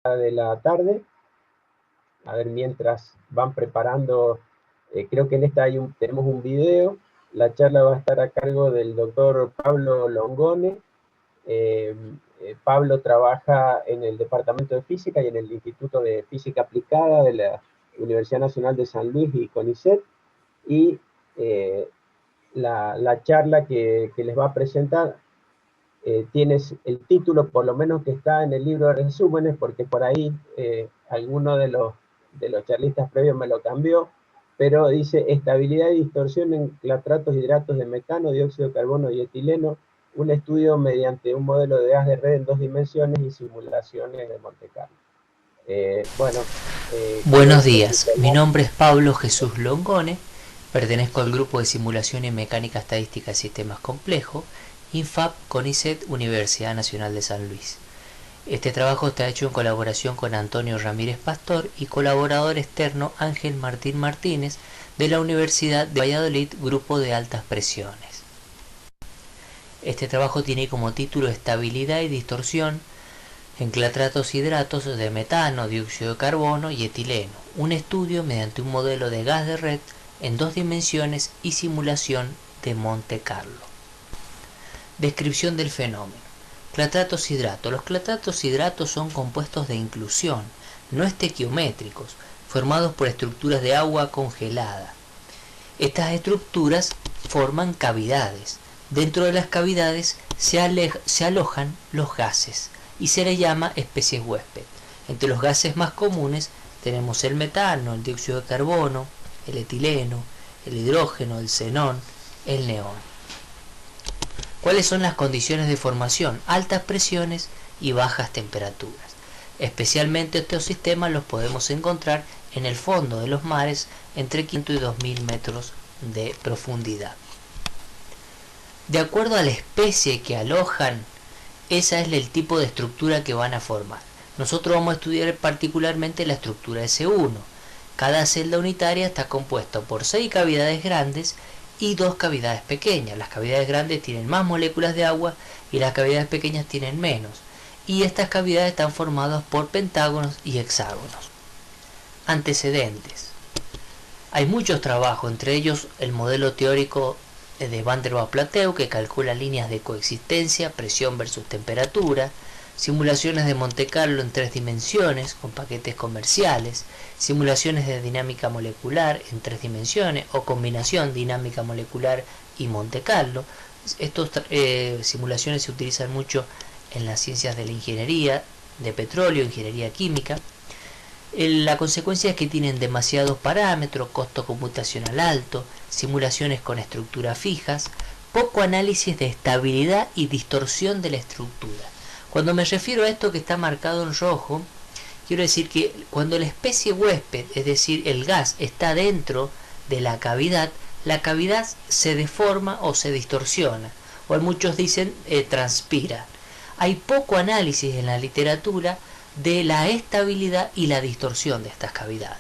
de la tarde. A ver, mientras van preparando, creo que en esta tenemos un video. La charla va a estar a cargo del doctor Pablo Longone. Pablo trabaja en el Departamento de Física y en el Instituto de Física Aplicada de la Universidad Nacional de San Luis y CONICET. Y la charla que les va a presentar tienes el título, por lo menos que está en el libro de resúmenes, porque por ahí alguno de los charlistas previos me lo cambió, pero dice estabilidad y distorsión en clatratos, hidratos de metano, dióxido de carbono y etileno, un estudio mediante un modelo de gas de red en 2 dimensiones y simulaciones de Monte Carlo. Buenos días, mi nombre es Pablo Jesús Longone, pertenezco al grupo de simulación y mecánica estadística de sistemas complejos, INFAP CONICET Universidad Nacional de San Luis. Este trabajo está hecho en colaboración con Antonio Ramírez Pastor y colaborador externo Ángel Martín Martínez de la Universidad de Valladolid, Grupo de Altas Presiones. Este trabajo tiene como título Estabilidad y distorsión en clatratos hidratos de metano, dióxido de carbono y etileno, un estudio mediante un modelo de gas de red en 2 dimensiones y simulación de Monte Carlo. Descripción del fenómeno. Clatratos hidratos. Los clatratos hidratos son compuestos de inclusión, no estequiométricos, formados por estructuras de agua congelada. Estas estructuras forman cavidades. Dentro de las cavidades se alojan los gases y se le llama especies huésped. Entre los gases más comunes tenemos el metano, el dióxido de carbono, el etileno, el hidrógeno, el xenón, el neón. ¿Cuáles son las condiciones de formación? Altas presiones y bajas temperaturas. Especialmente estos sistemas los podemos encontrar en el fondo de los mares entre 500 y 2000 metros de profundidad. De acuerdo a la especie que alojan, ese es el tipo de estructura que van a formar. Nosotros vamos a estudiar particularmente la estructura S1. Cada celda unitaria está compuesta por 6 cavidades grandes y 2 cavidades pequeñas. Las cavidades grandes tienen más moléculas de agua y las cavidades pequeñas tienen menos. Y estas cavidades están formadas por pentágonos y hexágonos. Antecedentes. Hay muchos trabajos, entre ellos el modelo teórico de Van der Waals-Plateau, que calcula líneas de coexistencia, presión versus temperatura, simulaciones de Monte Carlo en 3 dimensiones con paquetes comerciales, simulaciones de dinámica molecular en 3 dimensiones o combinación dinámica molecular y Monte Carlo. Estas simulaciones se utilizan mucho en las ciencias de la ingeniería, de petróleo, ingeniería química. La consecuencia es que tienen demasiados parámetros, costo computacional alto, simulaciones con estructuras fijas, poco análisis de estabilidad y distorsión de la estructura. Cuando me refiero a esto que está marcado en rojo, quiero decir que cuando la especie huésped, es decir, el gas, está dentro de la cavidad se deforma o se distorsiona, o muchos dicen transpira. Hay poco análisis en la literatura de la estabilidad y la distorsión de estas cavidades.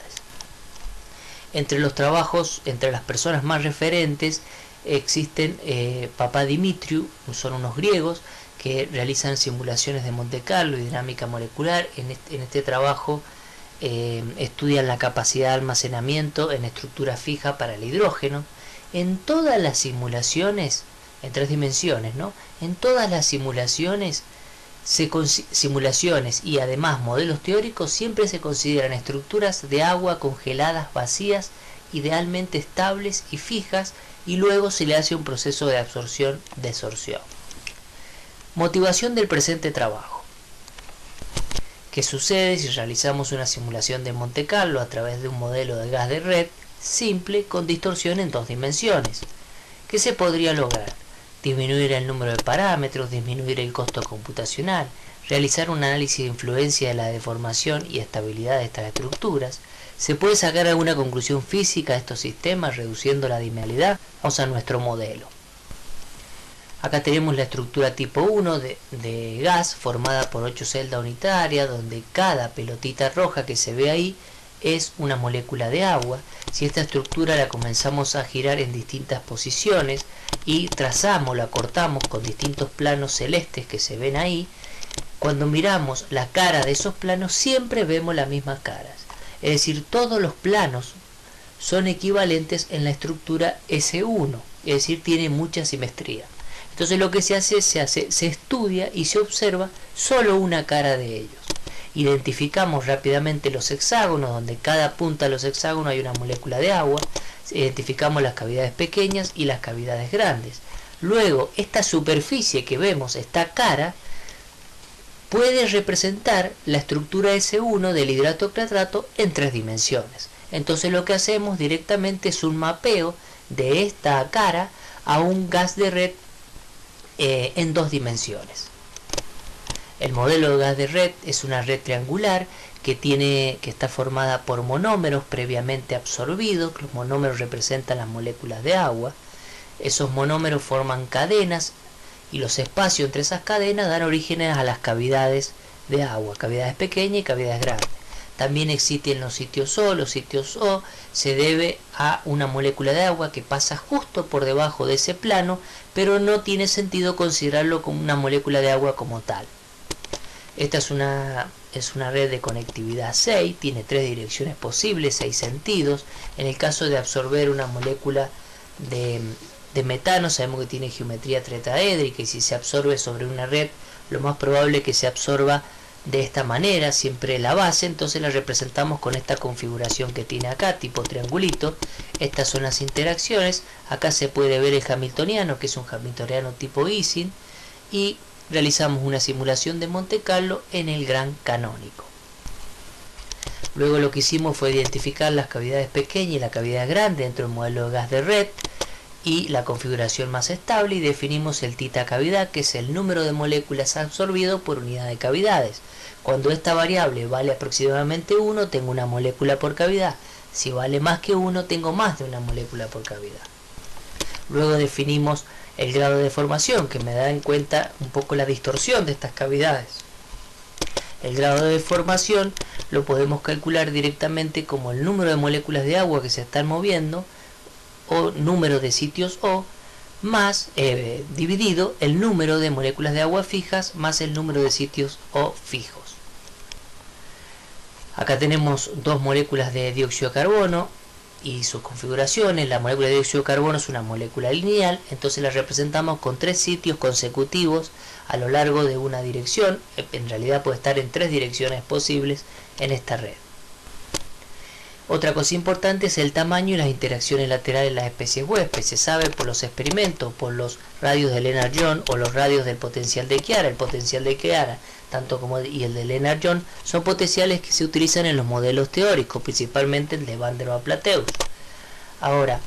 Entre los trabajos, entre las personas más referentes, existen Papadimitriou, son unos griegos que realizan simulaciones de Monte Carlo y dinámica molecular. En este trabajo estudian la capacidad de almacenamiento en estructura fija para el hidrógeno. En todas las simulaciones, en 3 dimensiones, ¿no? En todas las simulaciones y además modelos teóricos siempre se consideran estructuras de agua congeladas vacías, idealmente estables y fijas, y luego se le hace un proceso de absorción-desorción. Motivación del presente trabajo. ¿Qué sucede si realizamos una simulación de Monte Carlo a través de un modelo de gas de red simple con distorsión en 2 dimensiones? ¿Qué se podría lograr? Disminuir el número de parámetros, disminuir el costo computacional, realizar un análisis de influencia de la deformación y estabilidad de estas estructuras. ¿Se puede sacar alguna conclusión física de estos sistemas reduciendo la dimensionalidad? Vamos a nuestro modelo. Acá tenemos la estructura tipo 1 de gas formada por 8 celdas unitarias, donde cada pelotita roja que se ve ahí es una molécula de agua. Si esta estructura la comenzamos a girar en distintas posiciones y trazamos, la cortamos con distintos planos celestes que se ven ahí, Cuando miramos la cara de esos planos siempre vemos las mismas caras. Es decir, todos los planos son equivalentes en la estructura S1, es decir, tiene mucha simetría. Entonces lo que se hace, se estudia y se observa solo una cara de ellos. Identificamos rápidamente los hexágonos, donde en cada punta de los hexágonos hay una molécula de agua. Identificamos las cavidades pequeñas y las cavidades grandes. Luego, esta superficie que vemos, esta cara, puede representar la estructura S1 del hidrato clatrato en 3 dimensiones. Entonces lo que hacemos directamente es un mapeo de esta cara a un gas de red en 2 dimensiones. El modelo de gas de red es una red triangular que está formada por monómeros previamente absorbidos. Los monómeros representan las moléculas de agua. Esos monómeros forman cadenas y los espacios entre esas cadenas dan origen a las cavidades de agua, cavidades pequeñas y cavidades grandes. También existen los sitios O. Los sitios O se debe a una molécula de agua que pasa justo por debajo de ese plano, pero no tiene sentido considerarlo como una molécula de agua como tal. Esta es una red de conectividad 6, tiene 3 direcciones posibles, 6 sentidos. En el caso de absorber una molécula de metano, sabemos que tiene geometría tetraédrica, y si se absorbe sobre una red, lo más probable es que se absorba de esta manera, siempre la base. Entonces la representamos con esta configuración que tiene acá, tipo triangulito. Estas son las interacciones. Acá se puede ver el hamiltoniano, que es un hamiltoniano tipo Ising, y realizamos una simulación de Monte Carlo en el gran canónico. Luego lo que hicimos fue identificar las cavidades pequeñas y la cavidad grande dentro del modelo de gas de red y la configuración más estable, y definimos el tita cavidad, que es el número de moléculas absorbido por unidad de cavidades. Cuando esta variable vale aproximadamente 1, tengo una molécula por cavidad. Si vale más que 1, tengo más de una molécula por cavidad. Luego definimos el grado de deformación, que me da en cuenta un poco la distorsión de estas cavidades. El grado de deformación lo podemos calcular directamente como el número de moléculas de agua que se están moviendo, o número de sitios O, más dividido el número de moléculas de agua fijas más el número de sitios O fijos. Acá tenemos 2 moléculas de dióxido de carbono y sus configuraciones. La molécula de dióxido de carbono es una molécula lineal, entonces la representamos con 3 sitios consecutivos a lo largo de una dirección. En realidad puede estar en 3 direcciones posibles en esta red. Otra cosa importante es el tamaño y las interacciones laterales de las especies huéspedes. Se sabe por los experimentos, por los radios de Lennard-Jones o los radios del potencial de Chiara. El potencial de Chiara y el de Lennard-Jones son potenciales que se utilizan en los modelos teóricos, principalmente el de Van der Waals-Platteus. Ahora,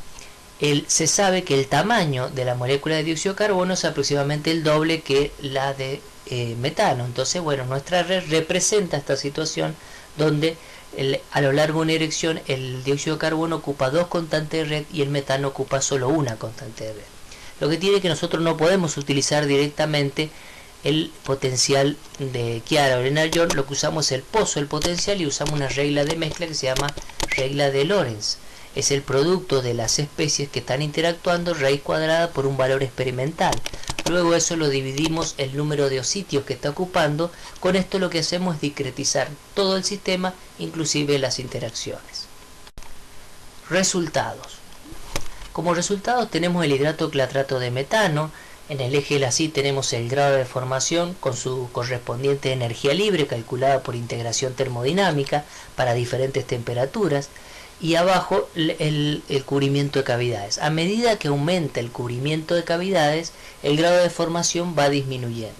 se sabe que el tamaño de la molécula de dióxido de carbono es aproximadamente el doble que la de metano. Entonces, bueno, nuestra red representa esta situación donde a lo largo de una dirección el dióxido de carbono ocupa 2 constantes de red y el metano ocupa solo una constante de red. Lo que tiene que nosotros no podemos utilizar directamente el potencial de Chiara o Lennard-Jones. Lo que usamos es el pozo del potencial y usamos una regla de mezcla que se llama regla de Lorentz. Es el producto de las especies que están interactuando, raíz cuadrada por un valor experimental. Luego eso lo dividimos el número de sitios que está ocupando. Con esto lo que hacemos es discretizar todo el sistema, inclusive las interacciones. Resultados. Como resultados tenemos el hidrato clatrato de metano. En el eje de la CI tenemos el grado de deformación con su correspondiente energía libre calculada por integración termodinámica para diferentes temperaturas. Y abajo el cubrimiento de cavidades. A medida que aumenta el cubrimiento de cavidades, el grado de deformación va disminuyendo.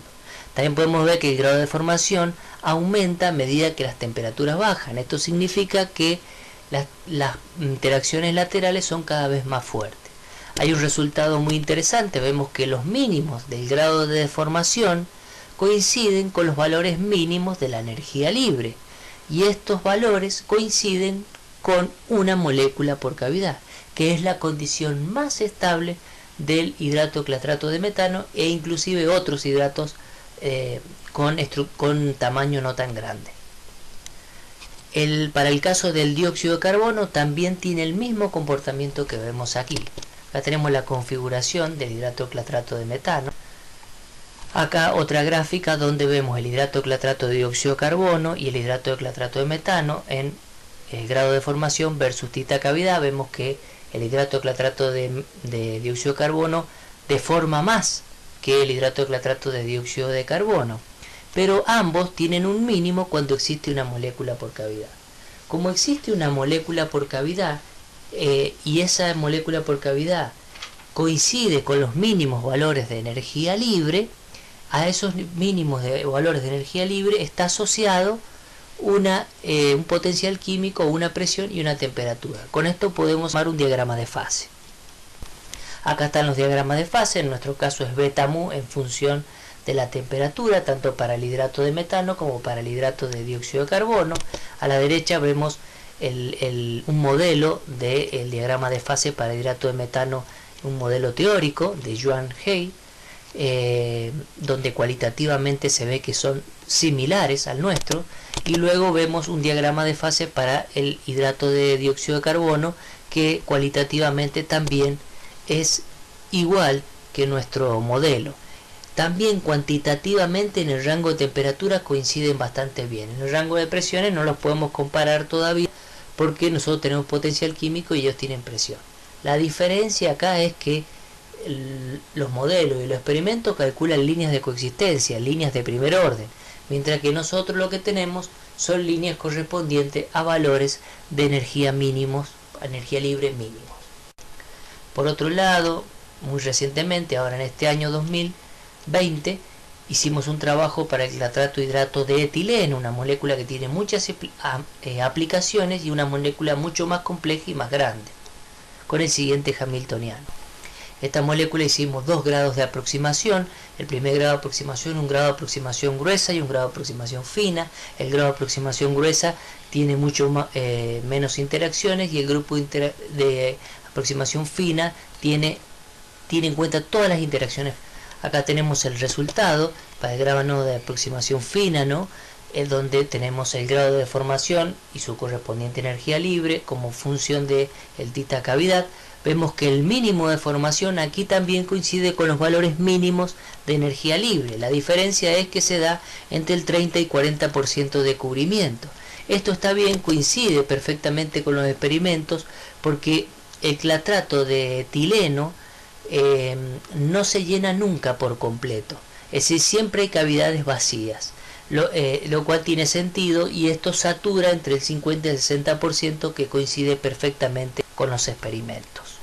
También podemos ver que el grado de deformación aumenta a medida que las temperaturas bajan. Esto significa que las interacciones laterales son cada vez más fuertes. Hay un resultado muy interesante. Vemos que los mínimos del grado de deformación coinciden con los valores mínimos de la energía libre. Y estos valores coinciden con una molécula por cavidad, que es la condición más estable del hidrato clatrato de metano e inclusive otros hidratos con tamaño no tan grande. Para el caso del dióxido de carbono también tiene el mismo comportamiento que vemos aquí. Acá tenemos la configuración del hidrato clatrato de metano. Acá otra gráfica donde vemos el hidrato de clatrato de dióxido de carbono y el hidrato de clatrato de metano en el grado de formación versus tita cavidad. Vemos que el hidrato de clatrato de dióxido de carbono deforma más que el hidrato de clatrato de dióxido de carbono, pero ambos tienen un mínimo cuando existe una molécula por cavidad. Como existe una molécula por cavidad y esa molécula por cavidad coincide con los mínimos valores de energía libre, a esos mínimos valores de energía libre está asociado un potencial químico, una presión y una temperatura. Con esto podemos armar un diagrama de fase. Acá están los diagramas de fase, en nuestro caso es beta mu en función de la temperatura, tanto para el hidrato de metano como para el hidrato de dióxido de carbono. A la derecha vemos un modelo del diagrama de fase para el hidrato de metano, un modelo teórico de Yuan He, donde cualitativamente se ve que son similares al nuestro, y luego vemos un diagrama de fase para el hidrato de dióxido de carbono que cualitativamente también es igual que nuestro modelo. También cuantitativamente en el rango de temperatura coinciden bastante bien. En el rango de presiones no los podemos comparar todavía porque nosotros tenemos potencial químico y ellos tienen presión. La diferencia acá es que los modelos y los experimentos calculan líneas de coexistencia, líneas de primer orden, mientras que nosotros lo que tenemos son líneas correspondientes a valores de energía mínimos, energía libre mínimos. Por otro lado, muy recientemente, ahora en este año 2020, hicimos un trabajo para el clatrato hidrato de etileno, una molécula que tiene muchas aplicaciones y una molécula mucho más compleja y más grande, con el siguiente Hamiltoniano. Esta molécula hicimos 2 grados de aproximación. El primer grado de aproximación, un grado de aproximación gruesa y un grado de aproximación fina. El grado de aproximación gruesa tiene mucho menos interacciones y el grupo de aproximación fina tiene en cuenta todas las interacciones. Acá tenemos el resultado para el grado de aproximación fina, ¿no? Es donde tenemos el grado de deformación y su correspondiente energía libre como función de el tita cavidad. Vemos que el mínimo de formación aquí también coincide con los valores mínimos de energía libre. La diferencia es que se da entre el 30 y 40% de cubrimiento. Esto está bien, coincide perfectamente con los experimentos porque el clatrato de etileno no se llena nunca por completo. Es decir, siempre hay cavidades vacías, lo cual tiene sentido y esto satura entre el 50 y el 60% que coincide perfectamente con los experimentos.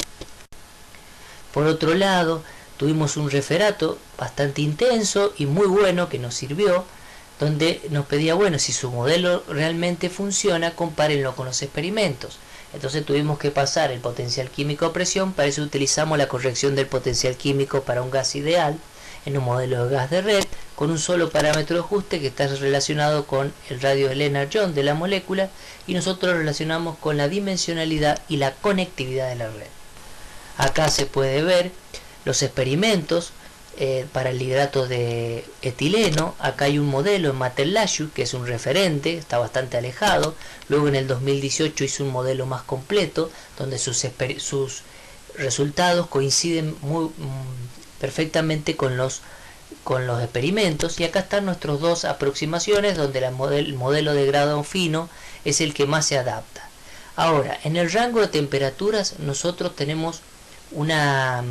Por otro lado, tuvimos un referato bastante intenso y muy bueno que nos sirvió, donde nos pedía, bueno, si su modelo realmente funciona, compárenlo con los experimentos. Entonces tuvimos que pasar el potencial químico a presión, para eso utilizamos la corrección del potencial químico para un gas ideal en un modelo de gas de red, con un solo parámetro de ajuste que está relacionado con el radio de Lennard-Jones de la molécula, y nosotros relacionamos con la dimensionalidad y la conectividad de la red. Acá se puede ver los experimentos para el hidrato de etileno. Acá hay un modelo en Matel-Lachou que es un referente, está bastante alejado. Luego en el 2018 hizo un modelo más completo donde sus resultados coinciden perfectamente con los experimentos. Y acá están nuestras 2 aproximaciones donde el modelo de grado fino es el que más se adapta. Ahora, en el rango de temperaturas nosotros tenemos una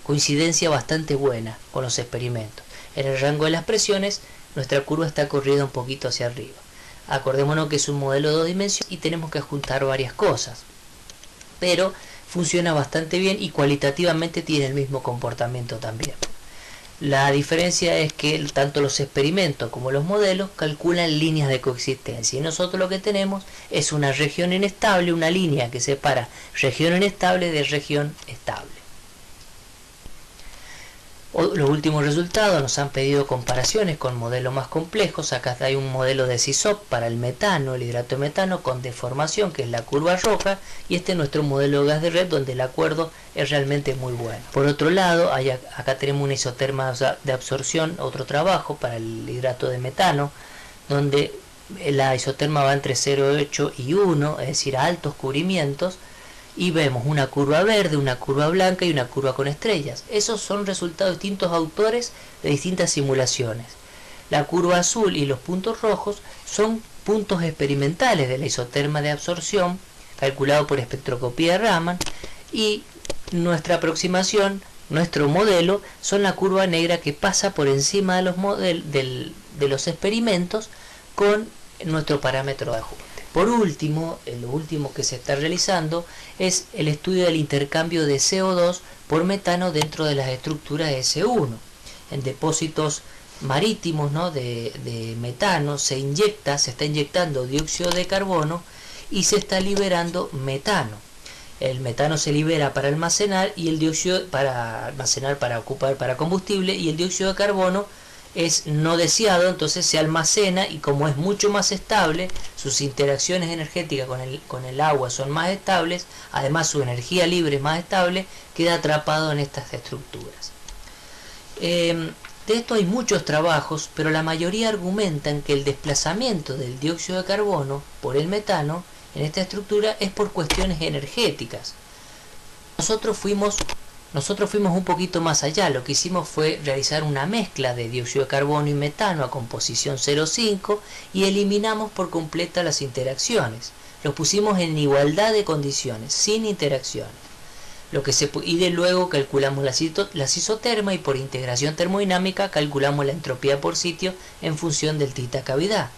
coincidencia bastante buena con los experimentos. En el rango de las presiones nuestra curva está corrida un poquito hacia arriba. Acordémonos que es un modelo de 2 dimensiones y tenemos que juntar varias cosas, pero funciona bastante bien y cualitativamente tiene el mismo comportamiento también. La diferencia es que tanto los experimentos como los modelos calculan líneas de coexistencia y nosotros lo que tenemos es una región inestable, una línea que separa región inestable de región estable. Los últimos resultados nos han pedido comparaciones con modelos más complejos. Acá hay un modelo de CISOP para el metano, el hidrato de metano con deformación, que es la curva roja, y este es nuestro modelo de gas de red donde el acuerdo es realmente muy bueno. Por otro lado, acá tenemos una isoterma de absorción, otro trabajo para el hidrato de metano, donde la isoterma va entre 0,8 y 1, es decir, a altos cubrimientos, y vemos una curva verde, una curva blanca y una curva con estrellas. Esos son resultados de distintos autores de distintas simulaciones. La curva azul y los puntos rojos son puntos experimentales de la isoterma de absorción, calculado por espectroscopía de Raman, y nuestra aproximación, nuestro modelo, son la curva negra que pasa por encima de los experimentos con nuestro parámetro de ajuste. Por último, lo último que se está realizando es el estudio del intercambio de CO2 por metano dentro de las estructuras de S1. En depósitos marítimos, ¿no?, de metano se está inyectando dióxido de carbono y se está liberando metano. El metano se libera para almacenar y el dióxido para ocupar para combustible, y el dióxido de carbono es no deseado, entonces se almacena, y como es mucho más estable, sus interacciones energéticas con el agua son más estables, además su energía libre es más estable, queda atrapado en estas estructuras. De esto hay muchos trabajos, pero la mayoría argumentan que el desplazamiento del dióxido de carbono por el metano en esta estructura es por cuestiones energéticas. Nosotros fuimos un poquito más allá. Lo que hicimos fue realizar una mezcla de dióxido de carbono y metano a composición 0,5 y eliminamos por completo las interacciones. Los pusimos en igualdad de condiciones, sin interacciones. Y de luego calculamos las isotermas, y por integración termodinámica calculamos la entropía por sitio en función del tita cavidad.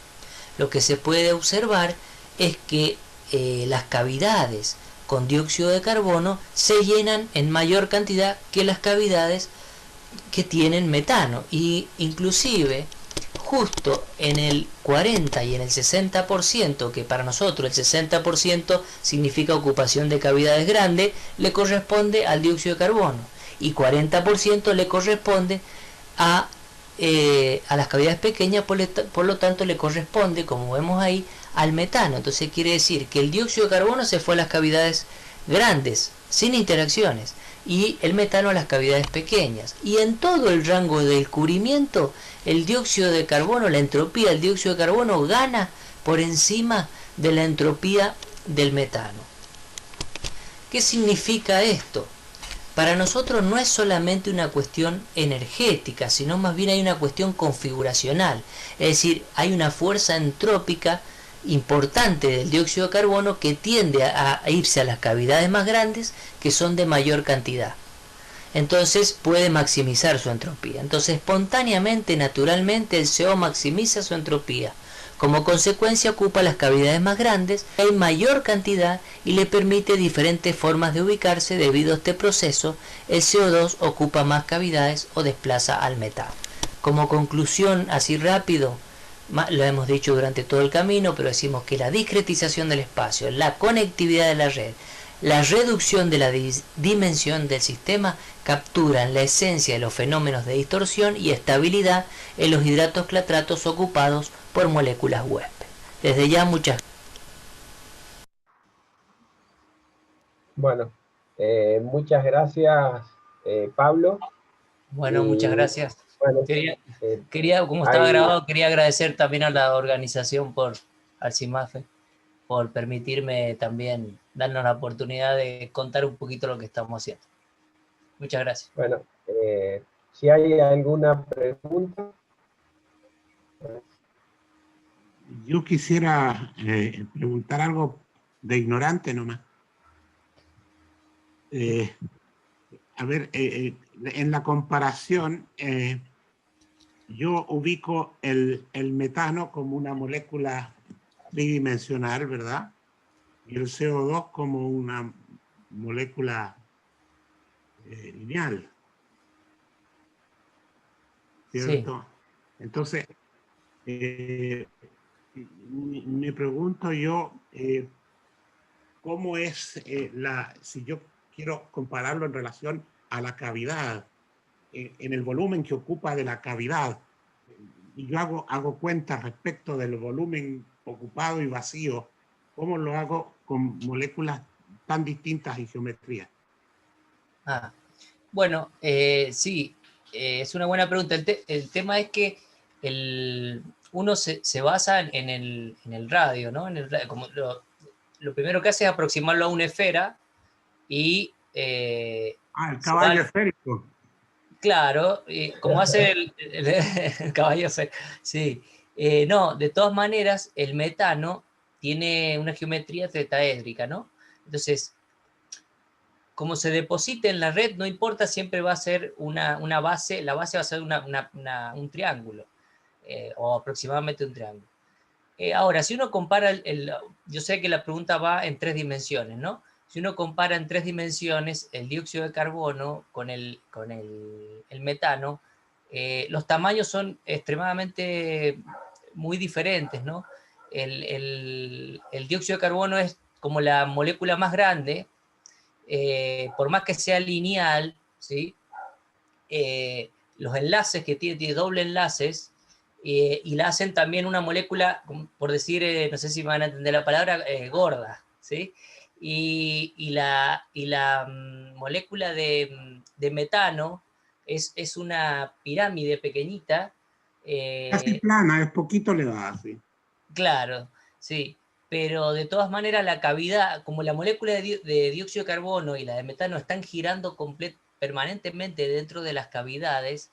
Lo que se puede observar es que las cavidades con dióxido de carbono se llenan en mayor cantidad que las cavidades que tienen metano, y inclusive justo en el 40 y en el 60%, que para nosotros el 60% significa ocupación de cavidades grandes, le corresponde al dióxido de carbono, y 40% le corresponde a las cavidades pequeñas, por lo tanto le corresponde, como vemos ahí, al metano. Entonces quiere decir que el dióxido de carbono se fue a las cavidades grandes, sin interacciones, y el metano a las cavidades pequeñas. Y en todo el rango del cubrimiento, el dióxido de carbono, la entropía del dióxido de carbono gana por encima de la entropía del metano. ¿Qué significa esto? Para nosotros no es solamente una cuestión energética, sino más bien hay una cuestión configuracional. Es decir, hay una fuerza entrópica importante del dióxido de carbono que tiende a irse a las cavidades más grandes, que son de mayor cantidad. Entonces puede maximizar su entropía. Entonces espontáneamente, naturalmente, el CO maximiza su entropía. Como consecuencia ocupa las cavidades más grandes en mayor cantidad y le permite diferentes formas de ubicarse. Debido a este proceso, el CO2 ocupa más cavidades o desplaza al metano. Como conclusión, así rápido, lo hemos dicho durante todo el camino, pero decimos que la discretización del espacio, la conectividad de la red, la reducción de la dimensión del sistema capturan la esencia de los fenómenos de distorsión y estabilidad en los hidratos clatratos ocupados por moléculas huésped. Desde ya, muchas gracias. Bueno, muchas gracias, Pablo. Bueno, muchas gracias. Bueno, como estaba grabado, quería agradecer también a la organización, al CIMAFE, por permitirme también darnos la oportunidad de contar un poquito lo que estamos haciendo. Muchas gracias. Bueno, si hay alguna pregunta. Yo quisiera preguntar algo de ignorante nomás. A ver, en la comparación, yo ubico el metano como una molécula tridimensional, ¿verdad? Y el CO2 como una molécula lineal, ¿cierto? Sí. Entonces, me pregunto yo, ¿cómo es si yo quiero compararlo en relación a la cavidad, en el volumen que ocupa de la cavidad? Y yo hago cuenta respecto del volumen ocupado y vacío. ¿Cómo lo hago con moléculas tan distintas y geometría? Bueno, sí, es una buena pregunta. El tema es que uno se basa en el radio, ¿no? Como lo primero que hace es aproximarlo a una esfera, y El se caballo van, esférico. claro, como hace el caballo, sí. No, de todas maneras, el metano tiene una geometría tetraédrica, ¿no? Entonces, como se deposite en la red, no importa, siempre va a ser una base, la base va a ser un triángulo, o aproximadamente un triángulo. Ahora, si uno compara, yo sé que la pregunta va en 3 dimensiones, ¿no? Si uno compara en 3 dimensiones el dióxido de carbono con el metano, los tamaños son extremadamente muy diferentes, ¿no? El dióxido de carbono es como la molécula más grande, por más que sea lineal, ¿sí? Los enlaces que tiene doble enlaces, y la hacen también una molécula, por decir, no sé si me van a entender la palabra, gorda, ¿sí? Y la molécula de metano es una pirámide pequeñita. Casi eh, plana, es poquito elevada, sí. Claro, sí, pero de todas maneras la cavidad, como la molécula de dióxido de carbono y la de metano están girando permanentemente dentro de las cavidades,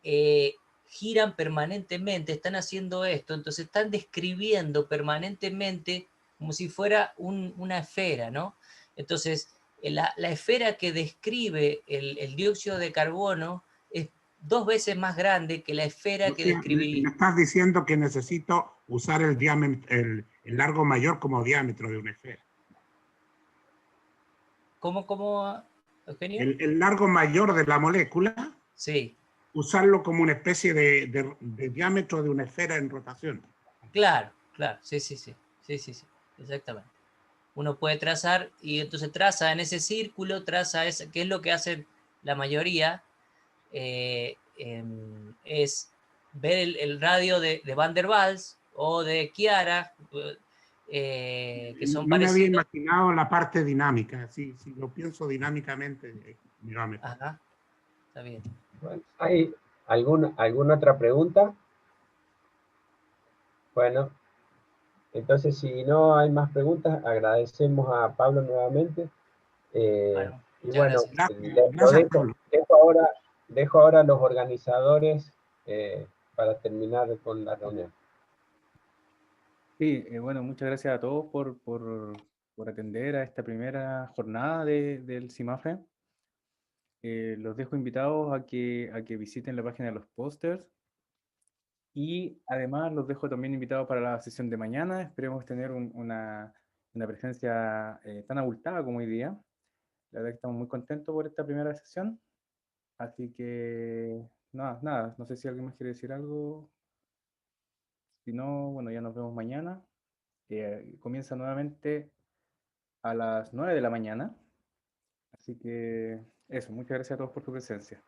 eh, giran permanentemente, están haciendo esto, entonces están describiendo permanentemente como si fuera una esfera, ¿no? Entonces, la esfera que describe el dióxido de carbono es 2 veces más grande que la esfera O que sea, describiría. me estás diciendo que necesito usar el diámetro, el largo mayor como diámetro de una esfera. ¿Cómo, Eugenio? El largo mayor de la molécula, Sí, usarlo como una especie de diámetro de una esfera en rotación. claro, claro, sí, sí, sí, sí, sí, sí, exactamente. Uno puede trazar y entonces traza en ese círculo, traza ese, que es lo que hacen la mayoría, es ver el radio de Van der Waals o de Chiara, que son No me había parecidos. imaginado la parte dinámica. Si lo pienso dinámicamente, me va mejor. Ajá, está bien. Bueno, ¿hay alguna otra pregunta? Bueno, entonces si no hay más preguntas, agradecemos a Pablo nuevamente. Bueno, Y muchas bueno, gracias. Gracias, lo gracias, Pablo. dejo ahora a los organizadores para terminar con la reunión. Sí, bueno, muchas gracias a todos por atender a esta primera jornada del CIMAFE. Los dejo invitados a que visiten la página de los pósters, y además los dejo también invitados para la sesión de mañana. Esperemos tener una presencia tan abultada como hoy día. La verdad que estamos muy contentos por esta primera sesión. Así que nada, no sé si alguien más quiere decir algo. Si no, bueno, ya nos vemos mañana. Comienza nuevamente a las 9 de la mañana. Así que eso, muchas gracias a todos por tu presencia.